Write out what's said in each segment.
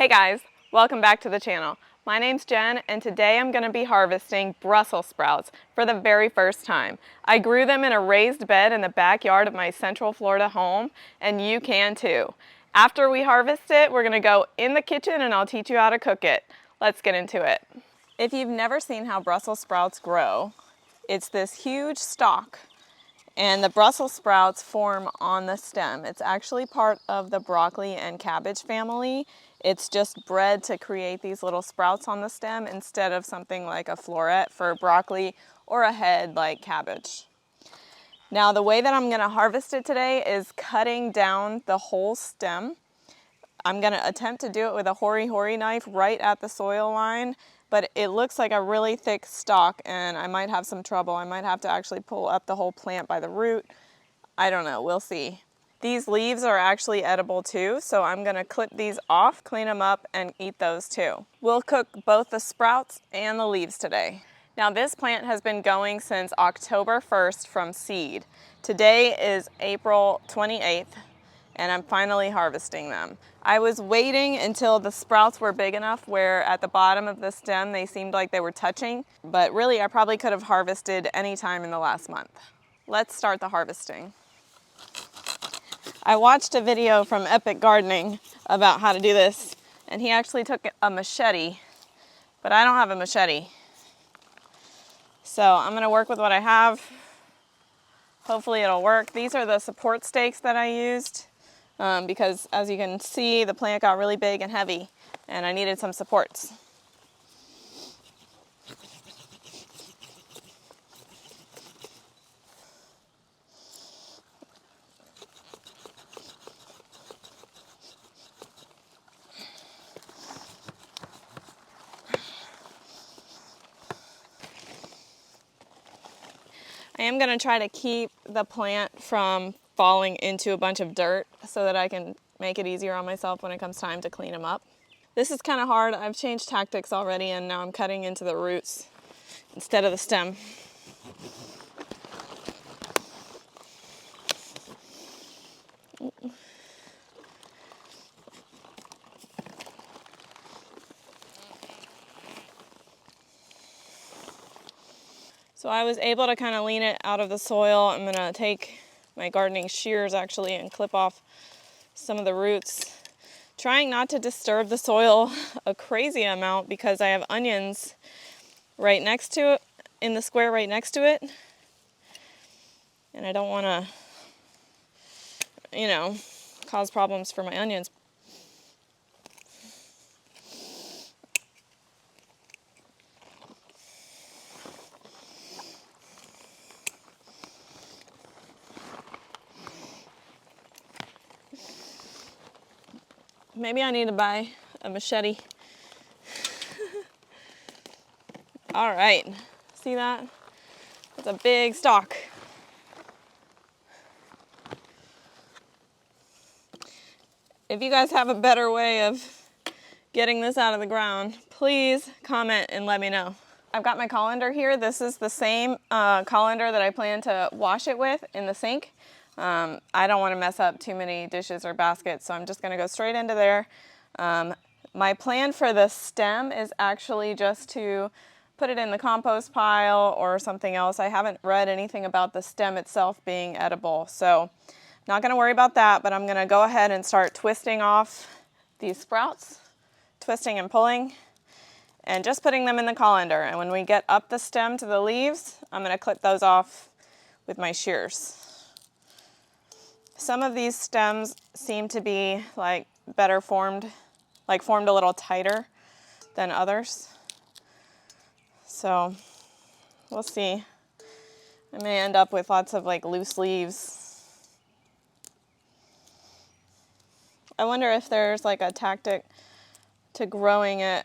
Hey guys, welcome back to the channel. My name's Jen and today I'm going to be harvesting Brussels sprouts for the very first time. I grew them in a raised bed in the backyard of my Central Florida home and you can too. After we harvest it, we're going to go in the kitchen and I'll teach you how to cook it. Let's get into it. If you've never seen how Brussels sprouts grow, it's this huge stalk. And the Brussels sprouts form on the stem. It's actually part of the broccoli and cabbage family. It's just bred to create these little sprouts on the stem instead of something like a floret for broccoli or a head like cabbage. Now the way that I'm gonna harvest it today is cutting down the whole stem. I'm gonna attempt to do it with a hori-hori knife right at the soil line, but it looks like a really thick stalk and I might have some trouble. I might have to actually pull up the whole plant by the root. I don't know, we'll see. These leaves are actually edible too, so I'm gonna clip these off, clean them up, and eat those too. We'll cook both the sprouts and the leaves today. Now this plant has been going since October 1st from seed. Today is April 28th. And I'm finally harvesting them. I was waiting until the sprouts were big enough where at the bottom of the stem they seemed like they were touching, but really I probably could have harvested any time in the last month. Let's start the harvesting. I watched a video from Epic Gardening about how to do this, and he actually took a machete, but I don't have a machete. So I'm gonna work with what I have. Hopefully it'll work. These are the support stakes that I used. Because as you can see, the plant got really big and heavy and I needed some supports. I am going to try to keep the plant from falling into a bunch of dirt so that I can make it easier on myself when it comes time to clean them up. This is kind of hard. I've changed tactics already and now I'm cutting into the roots instead of the stem. So I was able to kind of lean it out of the soil. I'm going to take my gardening shears actually and clip off some of the roots, trying not to disturb the soil a crazy amount because I have onions right next to it, in the square right next to it, and I don't want to, cause problems for my onions. Maybe I need to buy a machete. All right, see that? That's a big stalk. If you guys have a better way of getting this out of the ground, please comment and let me know. I've got my colander here. This is the same colander that I plan to wash it with in the sink. I don't want to mess up too many dishes or baskets, so I'm just going to go straight into there. My plan for the stem is actually just to put it in the compost pile or something else. I haven't read anything about the stem itself being edible, so I'm not going to worry about that, but I'm going to go ahead and start twisting off these sprouts, twisting and pulling, and just putting them in the colander. And when we get up the stem to the leaves, I'm going to clip those off with my shears. Some of these stems seem to be like better formed, like formed a little tighter than others. So we'll see. I may end up with lots of like loose leaves. I wonder if there's like a tactic to growing it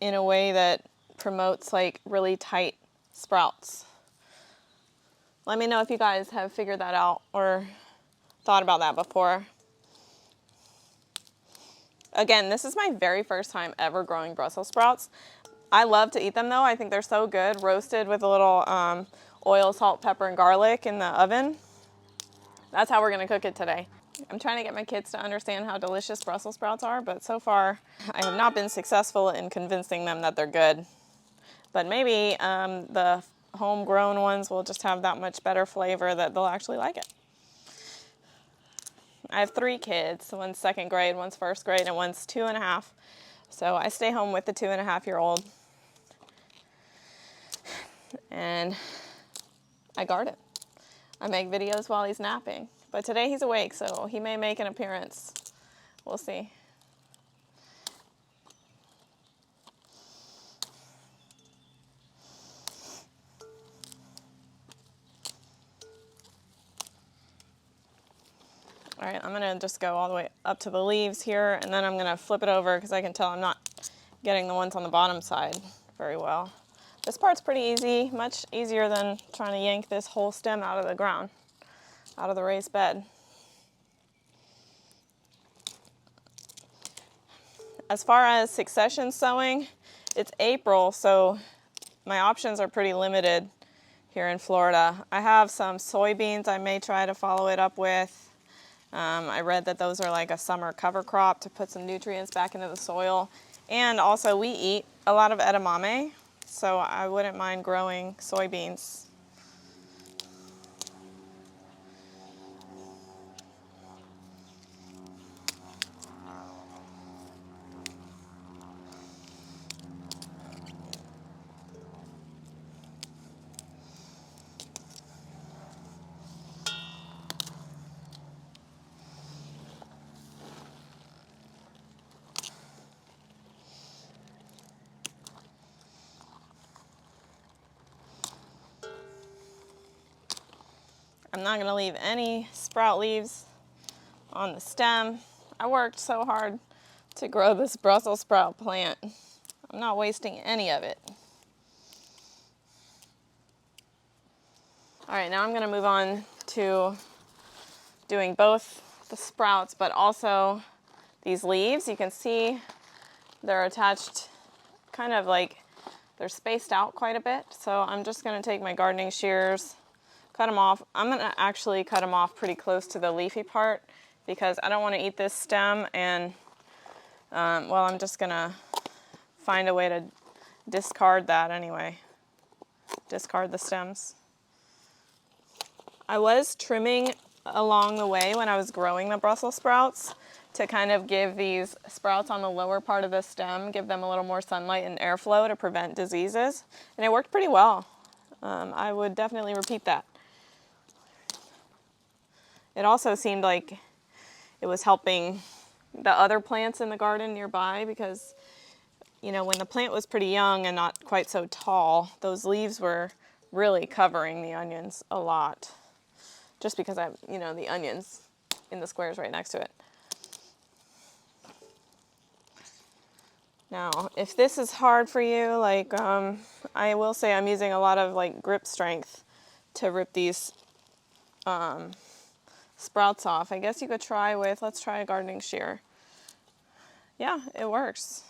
in a way that promotes like really tight sprouts. Let me know if you guys have figured that out or thought about that before. Again, this is my very first time ever growing Brussels sprouts. I love to eat them though. I think they're so good, roasted with a little oil, salt, pepper, and garlic in the oven. That's how we're gonna cook it today. I'm trying to get my kids to understand how delicious Brussels sprouts are, but so far I have not been successful in convincing them that they're good. But maybe the homegrown ones will just have that much better flavor that they'll actually like it. I have 3 kids. One's 2nd grade, one's 1st grade, and one's 2.5. So I stay home with the 2.5-year-old. And I garden. I make videos while he's napping. But today he's awake, so he may make an appearance. We'll see. All right, I'm gonna just go all the way up to the leaves here, and then I'm gonna flip it over because I can tell I'm not getting the ones on the bottom side very well. This part's pretty easy, much easier than trying to yank this whole stem out of the ground, out of the raised bed. As far as succession sowing, it's April, so my options are pretty limited here in Florida. I have some soybeans I may try to follow it up with. I read that those are like a summer cover crop to put some nutrients back into the soil. And also we eat a lot of edamame, so I wouldn't mind growing soybeans. I'm not gonna leave any sprout leaves on the stem. I worked so hard to grow this Brussels sprout plant. I'm not wasting any of it. All right, now I'm gonna move on to doing both the sprouts, but also these leaves. You can see they're attached kind of like they're spaced out quite a bit. So I'm just gonna take my gardening shears, cut them off. I'm gonna actually cut them off pretty close to the leafy part because I don't wanna eat this stem, and well, I'm just gonna find a way to discard that anyway. Discard the stems. I was trimming along the way when I was growing the Brussels sprouts to kind of give these sprouts on the lower part of the stem, give them a little more sunlight and airflow to prevent diseases. And it worked pretty well. I would definitely repeat that. It also seemed like it was helping the other plants in the garden nearby because, you know, when the plant was pretty young and not quite so tall, those leaves were really covering the onions a lot. Just because I have, you know, the onions in the squares right next to it. Now, if this is hard for you, like, I will say I'm using a lot of like grip strength to rip these sprouts off. I guess you could try with, let's try a gardening shear. Yeah, it works.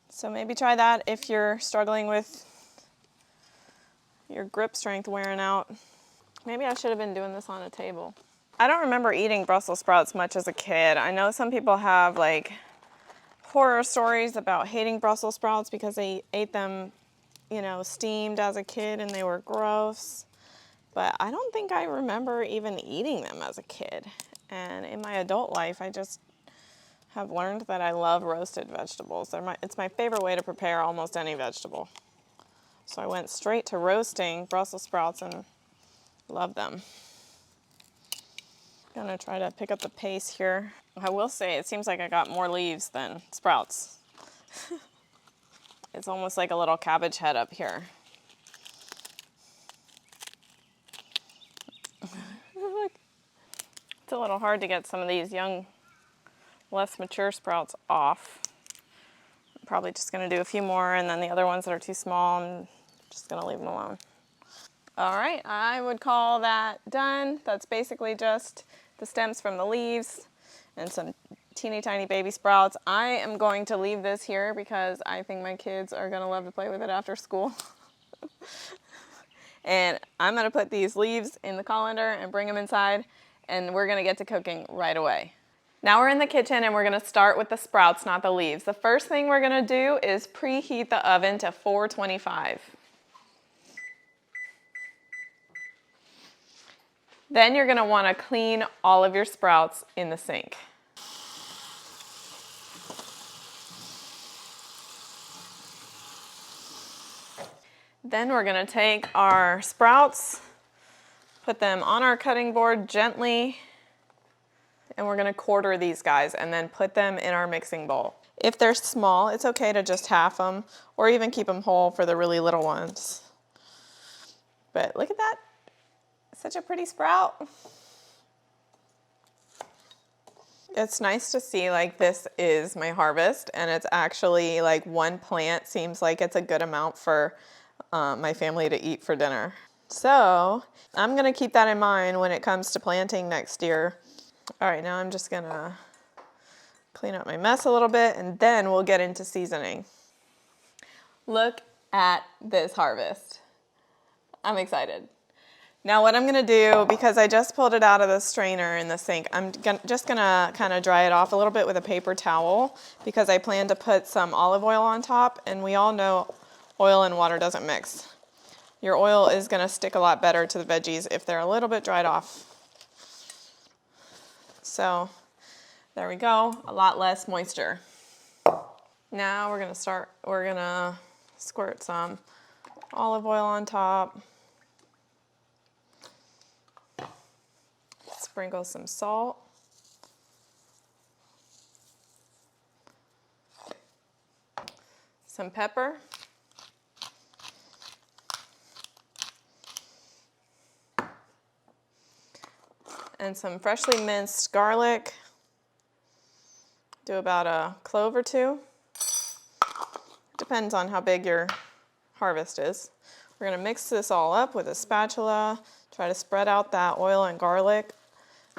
So maybe try that if you're struggling with your grip strength wearing out. Maybe I should have been doing this on a table. I don't remember eating Brussels sprouts much as a kid. I know some people have like horror stories about hating Brussels sprouts because they ate them, you know, steamed as a kid and they were gross. But I don't think I remember even eating them as a kid. And in my adult life, I just have learned that I love roasted vegetables. It's my favorite way to prepare almost any vegetable. So I went straight to roasting Brussels sprouts and love them. Gonna try to pick up the pace here. I will say it seems like I got more leaves than sprouts. It's almost like a little cabbage head up here. Look. It's a little hard to get some of these young, less mature sprouts off. I'm probably just gonna do a few more, and then the other ones that are too small, I'm just gonna leave them alone. All right, I would call that done. That's basically just the stems from the leaves and some teeny tiny baby sprouts. I am going to leave this here because I think my kids are gonna love to play with it after school. And I'm gonna put these leaves in the colander and bring them inside and we're gonna get to cooking right away. Now we're in the kitchen and we're gonna start with the sprouts, not the leaves. The first thing we're gonna do is preheat the oven to 425. Then you're gonna wanna clean all of your sprouts in the sink. Then we're gonna take our sprouts, put them on our cutting board gently, and we're gonna quarter these guys and then put them in our mixing bowl. If they're small, it's okay to just half them or even keep them whole for the really little ones. But look at that, such a pretty sprout. It's nice to see like this is my harvest and it's actually like one plant seems like it's a good amount for my family to eat for dinner. So I'm gonna keep that in mind when it comes to planting next year. All right, now I'm just gonna clean up my mess a little bit and then we'll get into seasoning. Look at this harvest. I'm excited. Now what I'm gonna do, because I just pulled it out of the strainer in the sink, I'm just gonna kind of dry it off a little bit with a paper towel because I plan to put some olive oil on top, and we all know oil and water doesn't mix. Your oil is gonna stick a lot better to the veggies if they're a little bit dried off. So there we go, a lot less moisture. Now we're gonna squirt some olive oil on top. Sprinkle some salt. Some pepper. And some freshly minced garlic. Do about a clove or two. Depends on how big your harvest is. We're gonna mix this all up with a spatula. Try to spread out that oil and garlic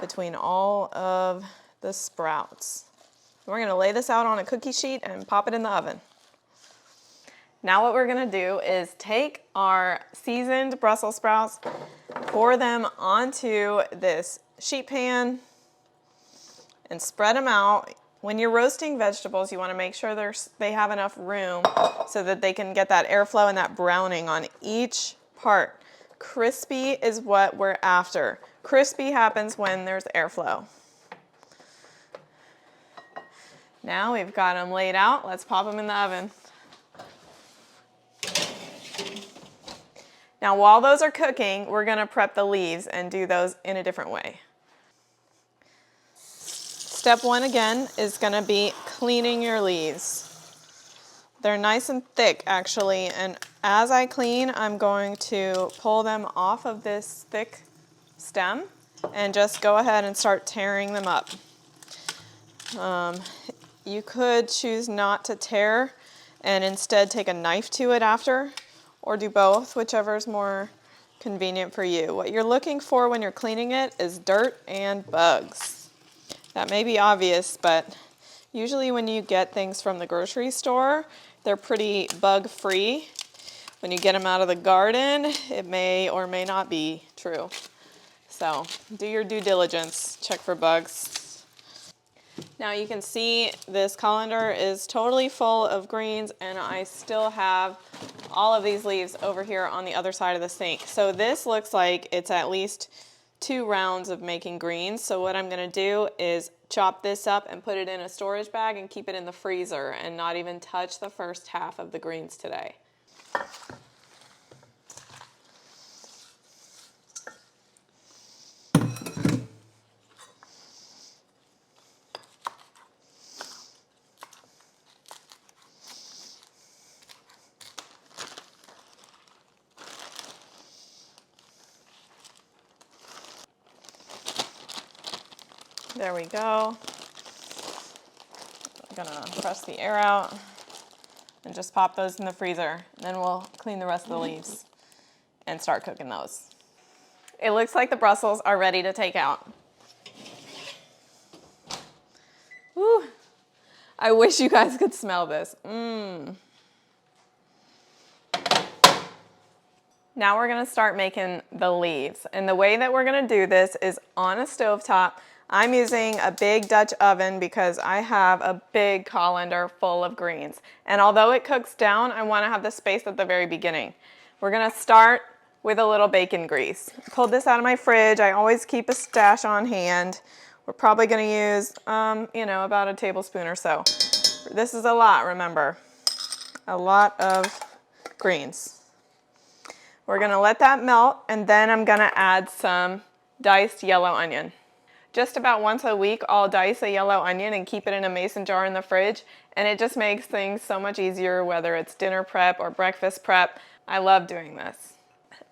between all of the sprouts. We're gonna lay this out on a cookie sheet and pop it in the oven. Now what we're gonna do is take our seasoned Brussels sprouts, pour them onto this sheet pan, and spread them out. When you're roasting vegetables, you wanna make sure they have enough room so that they can get that airflow and that browning on each part. Crispy is what we're after. Crispy happens when there's airflow. Now we've got them laid out, let's pop them in the oven. Now while those are cooking, we're gonna prep the leaves and do those in a different way. Step one again is gonna be cleaning your leaves. They're nice and thick actually, and as I clean, I'm going to pull them off of this thick stem and just go ahead and start tearing them up. You could choose not to tear and instead take a knife to it after, or do both, whichever is more convenient for you. What you're looking for when you're cleaning it is dirt and bugs. That may be obvious, but usually when you get things from the grocery store, they're pretty bug-free. When you get them out of the garden, it may or may not be true. So do your due diligence, check for bugs. Now you can see this colander is totally full of greens, and I still have all of these leaves over here on the other side of the sink. So this looks like it's at least 2 rounds of making greens. So what I'm gonna do is chop this up and put it in a storage bag and keep it in the freezer and not even touch the first half of the greens today. There we go. I'm gonna press the air out and just pop those in the freezer. Then we'll clean the rest of the leaves and start cooking those. It looks like the Brussels are ready to take out. Woo. I wish you guys could smell this. Now we're gonna start making the leaves. And the way that we're gonna do this is on a stovetop. I'm using a big Dutch oven because I have a big colander full of greens. And although it cooks down, I wanna have the space at the very beginning. We're gonna start with a little bacon grease. Pulled this out of my fridge. I always keep a stash on hand. We're probably gonna use, about a tablespoon or so. This is a lot, remember. A lot of greens. We're gonna let that melt, and then I'm gonna add some diced yellow onion. Just about once a week, I'll dice a yellow onion and keep it in a mason jar in the fridge, and it just makes things so much easier, whether it's dinner prep or breakfast prep. I love doing this.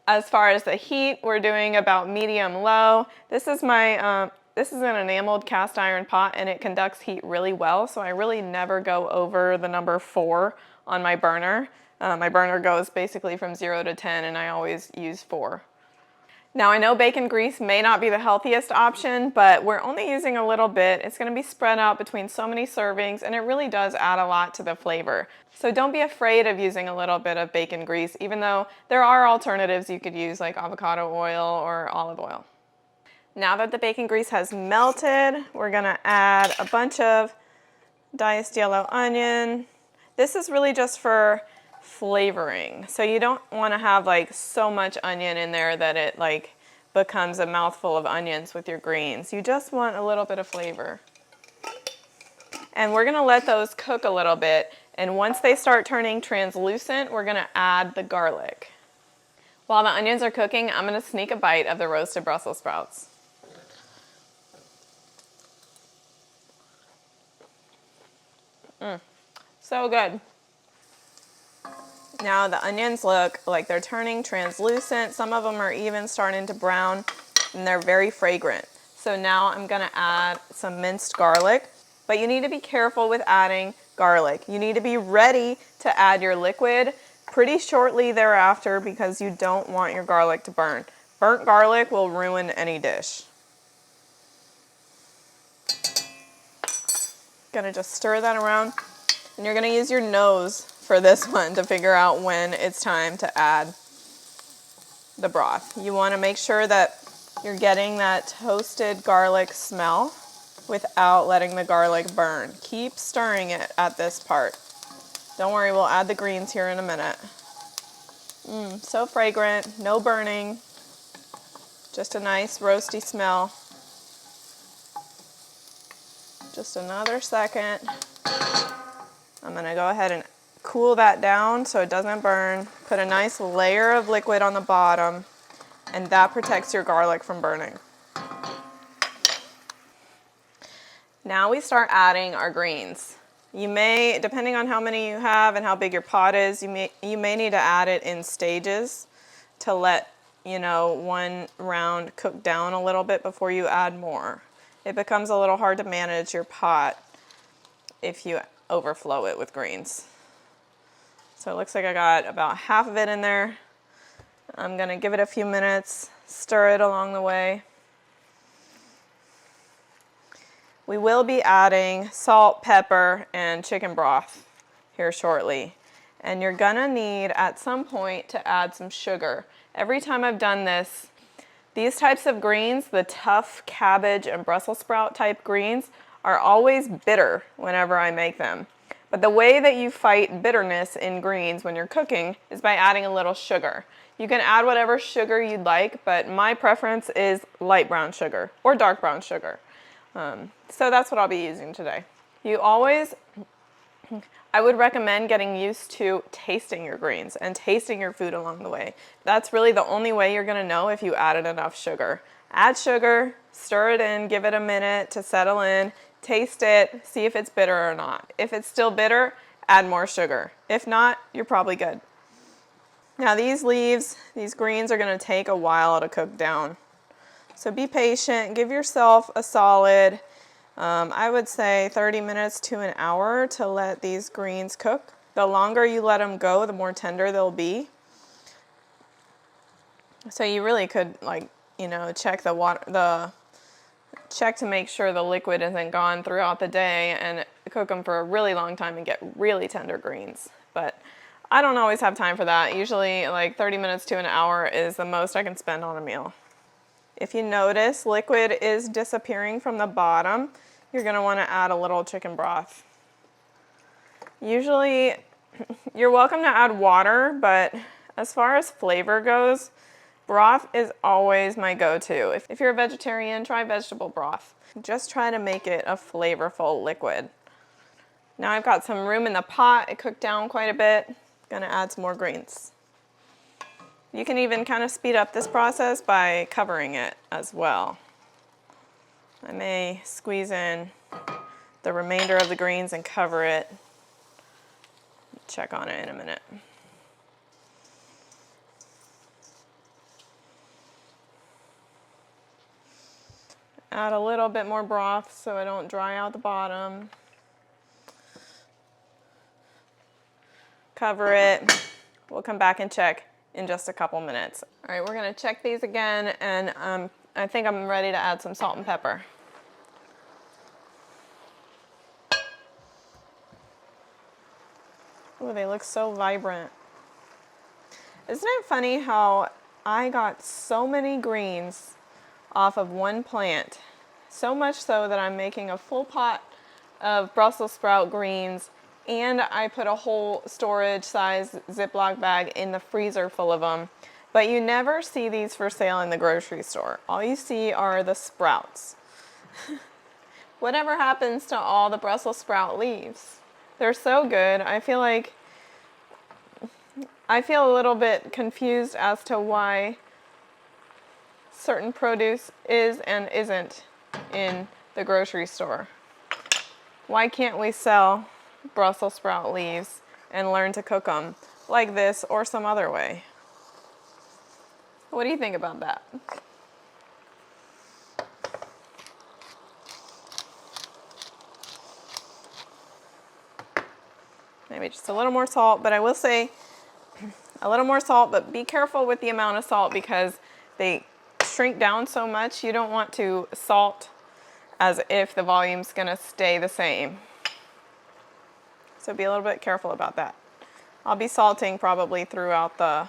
As far as the heat, we're doing about medium-low. This is an enameled cast iron pot, and it conducts heat really well, so I really never go over the number 4 on my burner. My burner goes basically from 0 to 10, and I always use 4. Now I know bacon grease may not be the healthiest option, but we're only using a little bit. It's gonna be spread out between so many servings, and it really does add a lot to the flavor. So don't be afraid of using a little bit of bacon grease, even though there are alternatives you could use like avocado oil or olive oil. Now that the bacon grease has melted, we're gonna add a bunch of diced yellow onion. This is really just for flavoring. So you don't want to have like so much onion in there that it like becomes a mouthful of onions with your greens. You just want a little bit of flavor. And we're going to let those cook a little bit, and once they start turning translucent, we're going to add the garlic. While the onions are cooking, I'm going to sneak a bite of the roasted Brussels sprouts. So good. Now the onions look like they're turning translucent. Some of them are even starting to brown, and they're very fragrant. So now I'm gonna add some minced garlic, but you need to be careful with adding garlic. You need to be ready to add your liquid pretty shortly thereafter because you don't want your garlic to burn. Burnt garlic will ruin any dish. Gonna just stir that around, and you're gonna use your nose for this one to figure out when it's time to add the broth. You want to make sure that you're getting that toasted garlic smell without letting the garlic burn. Keep stirring it at this part. Don't worry, we'll add the greens here in a minute. So fragrant, no burning, just a nice roasty smell. Just another second. I'm gonna go ahead and cool that down so it doesn't burn. Put a nice layer of liquid on the bottom, and that protects your garlic from burning. Now we start adding our greens. You may, depending on how many you have and how big your pot is, you may need to add it in stages to let, one round cook down a little bit before you add more. It becomes a little hard to manage your pot if you overflow it with greens. So it looks like I got about half of it in there. I'm gonna give it a few minutes, stir it along the way. We will be adding salt, pepper, and chicken broth here shortly. And you're gonna need at some point to add some sugar. Every time I've done this, these types of greens, the tough cabbage and Brussels sprout type greens, are always bitter whenever I make them. But the way that you fight bitterness in greens when you're cooking is by adding a little sugar. You can add whatever sugar you'd like, but my preference is light brown sugar or dark brown sugar. So that's what I'll be using today. I would recommend getting used to tasting your greens and tasting your food along the way. That's really the only way you're gonna know if you added enough sugar. Add sugar, stir it in, give it a minute to settle in, taste it, see if it's bitter or not. If it's still bitter, add more sugar. If not, you're probably good. Now these greens are gonna take a while to cook down. So be patient, give yourself a solid, I would say 30 minutes to an hour to let these greens cook. The longer you let them go, the more tender they'll be. So you really could check to make sure the liquid isn't gone throughout the day and cook them for a really long time and get really tender greens. But I don't always have time for that. Usually like 30 minutes to an hour is the most I can spend on a meal. If you notice liquid is disappearing from the bottom, you're gonna wanna add a little chicken broth. Usually, you're welcome to add water, but as far as flavor goes, broth is always my go-to. If you're a vegetarian, try vegetable broth. Just try to make it a flavorful liquid. Now I've got some room in the pot. It cooked down quite a bit. Gonna add some more greens. You can even kind of speed up this process by covering it as well. I may squeeze in the remainder of the greens and cover it. Check on it in a minute. Add a little bit more broth so I don't dry out the bottom. Cover it. We'll come back and check in just a couple minutes. All right, we're gonna check these again, and I think I'm ready to add some salt and pepper. Oh, they look so vibrant. Isn't it funny how I got so many greens off of one plant? So much so that I'm making a full pot of Brussels sprout greens, and I put a whole storage size Ziploc bag in the freezer full of them. But you never see these for sale in the grocery store. All you see are the sprouts. Whatever happens to all the Brussels sprout leaves? They're so good. I feel a little bit confused as to why certain produce is and isn't in the grocery store. Why can't we sell Brussels sprout leaves and learn to cook them like this or some other way? What do you think about that? Maybe just a little more salt, but I will say a little more salt, but be careful with the amount of salt because they shrink down so much. You don't want to salt as if the volume's gonna stay the same. So be a little bit careful about that. I'll be salting probably throughout the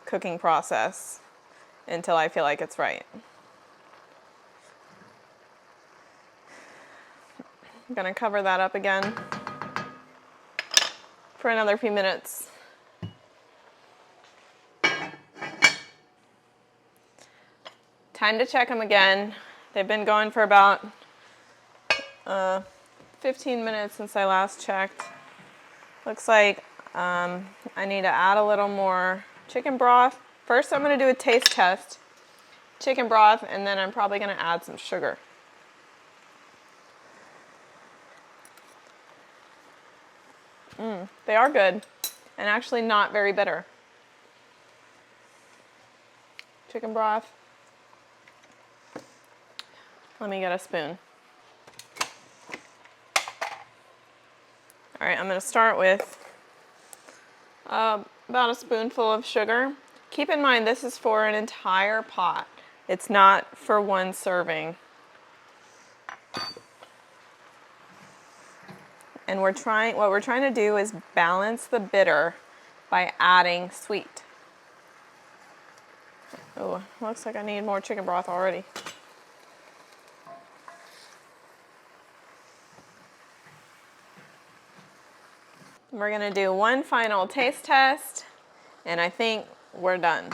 cooking process until I feel like it's right. I'm gonna cover that up again for another few minutes. Time to check them again. They've been going for about 15 minutes since I last checked. Looks like I need to add a little more chicken broth. First I'm going to do a taste test. Chicken broth, and then I'm probably going to add some sugar. They are good and actually not very bitter. Chicken broth. Let me get a spoon. All right, I'm going to start with about a spoonful of sugar. Keep in mind this is for an entire pot. It's not for one serving. And what we're trying to do is balance the bitter by adding sweet. Oh, looks like I need more chicken broth already. We're gonna do one final taste test, and I think we're done.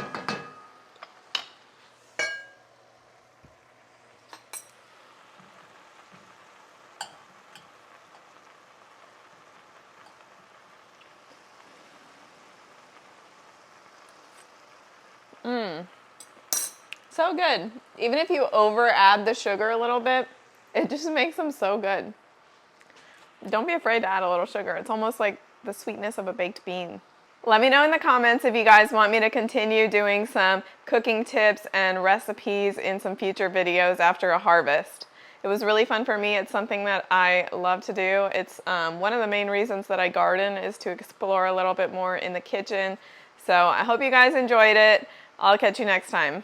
So good. Even if you over add the sugar a little bit, it just makes them so good. Don't be afraid to add a little sugar. It's almost like the sweetness of a baked bean. Let me know in the comments if you guys want me to continue doing some cooking tips and recipes in some future videos after a harvest. It was really fun for me. It's something that I love to do. It's one of the main reasons that I garden is to explore a little bit more in the kitchen. So I hope you guys enjoyed it. I'll catch you next time.